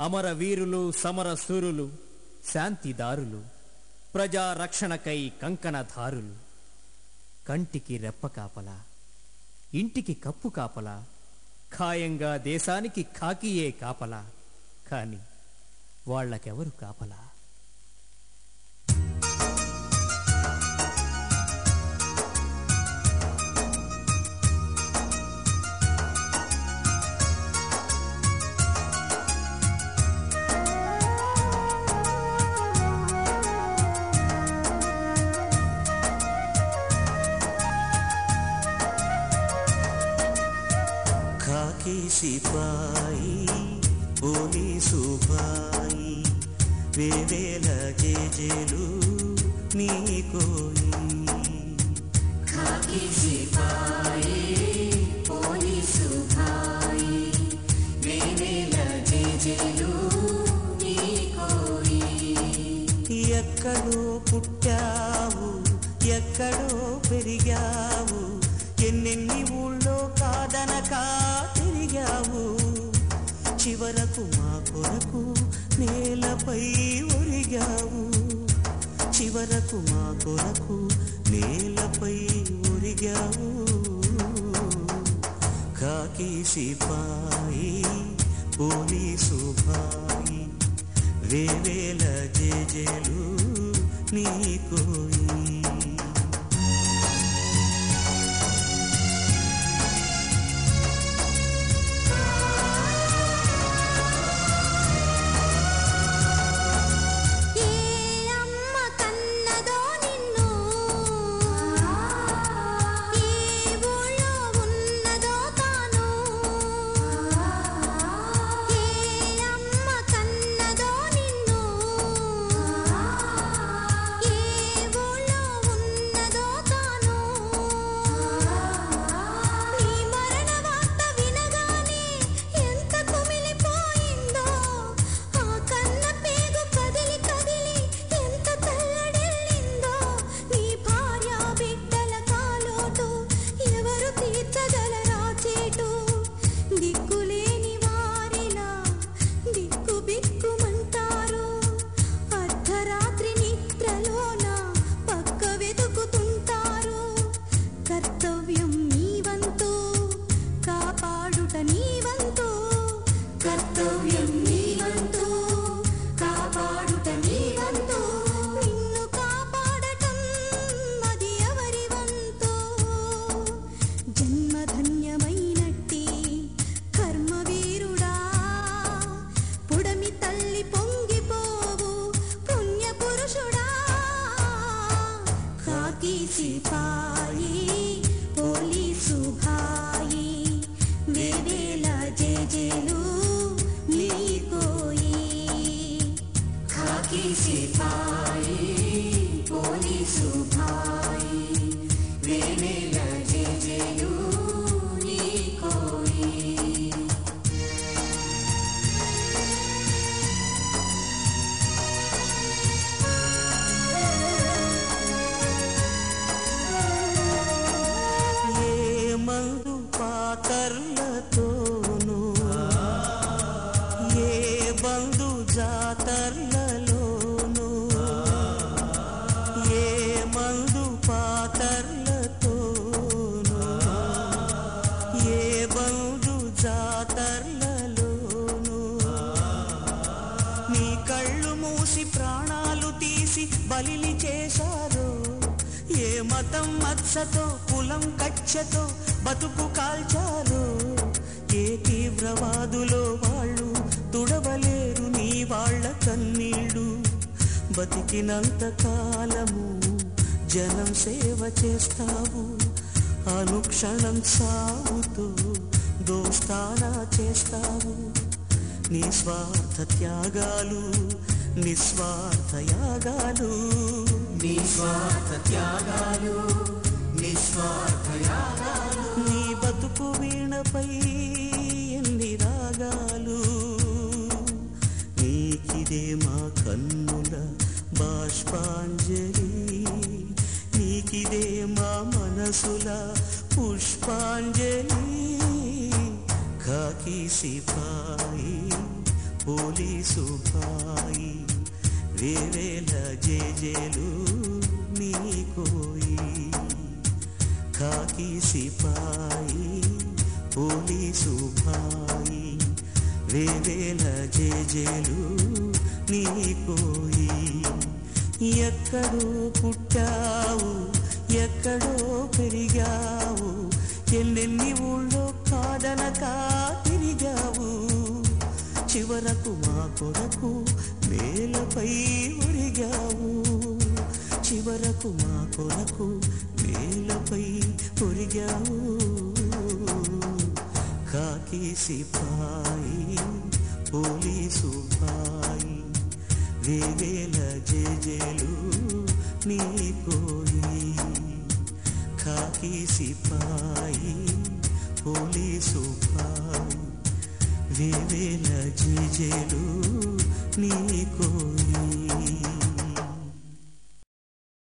అమరవీరులు సమరసూరులు శాంతిదారులు ప్రజారక్షణకై కంకణధారులు. కంటికి రెప్ప కాపలా, ఇంటికి కప్పు కాపలా, ఖాయంగా దేశానికి ఖాకీయే కాపలా. కాని వాళ్ళకెవరు కాపలా? खाकी सिपाही పోలీసు భాయి వేవేల జేజేలు నీకోయి. खाकी सिपाही పోలీసు భాయి వేవేల జేజేలు నీకోయి. ఎక్కడో పుట్టావు, ఎక్కడో పెరిగావు, ఎన్నెన్ని ఊళ్ళో కాదనక తిరిగావు. చివరకు మా కొరకు నేలపై ఒరిగావు, చివరకు మా కొరకు నేలపై ఒరిగావు. ఖాకీ సిపాయి పోలీసు భాయి వేవేల జేజేలు నీకోయి. सिपाही పోలీసు భాయి వేవేల జేజేలు నీకోయి. ఖాకీ సిపాయి పోలీసు భాయి వేవేల జేజేలు నీకోయి. పాతర్లతోనూ ఏ బంధు జాతర్లలోనూ, ఏ మందు పాతర్లతోనూ ఏ బంధు జాతర్లలోనూ నీ కళ్ళు మూసి ప్రాణాలు తీసి బలిని చేశారు. ఏ మతం మత్సతో కులం కక్షతో బతుకు కాల్చారు. ఏ తీవ్రవాదులో వాళ్ళు తుడవలేరు నీ వాళ్ళ కన్నీళ్ళు. బతికినంత కాలము జనం సేవ చేస్తావు, అనుక్షణం సాగుతూ దోస్తానా చేస్తావు. నిస్వార్థ త్యాగాలు నిస్వార్థ యాగాలు, నిస్వార్థ త్యాగాలు నిస్వార్థ యాగాలు. నీ బతుకు వీణపై ఎన్ని రాగాలు. నీకిదే మా కన్నుల బాష్పాంజలి, నీకిదే మా మనసుల పుష్పాంజలి. ఖాకీ సిపాయి పోలీసు భాయి వేవేల జేజేలు నీకోయి ఖాకీ సిపాయి పోలీసు భాయి వేవేల జేజేలు నీకోయి ఎక్కడో పుట్టావు ఎక్కడో పెరిగావు ఎన్నెన్ని ఊళ్ళో కాదనక తిరిగావు చివరకు మా కొరకు నేలపై ఒరిగావు చివరకు మా కొరకు నేలపై ఒరిగావు ఖాకీ సిపాయి పోలీసు భాయి వేవేల జేజేలు నీకోయి ఖాకీ సిపాయి పోలీసు భాయి వేవేల జేజేలు నీకోయి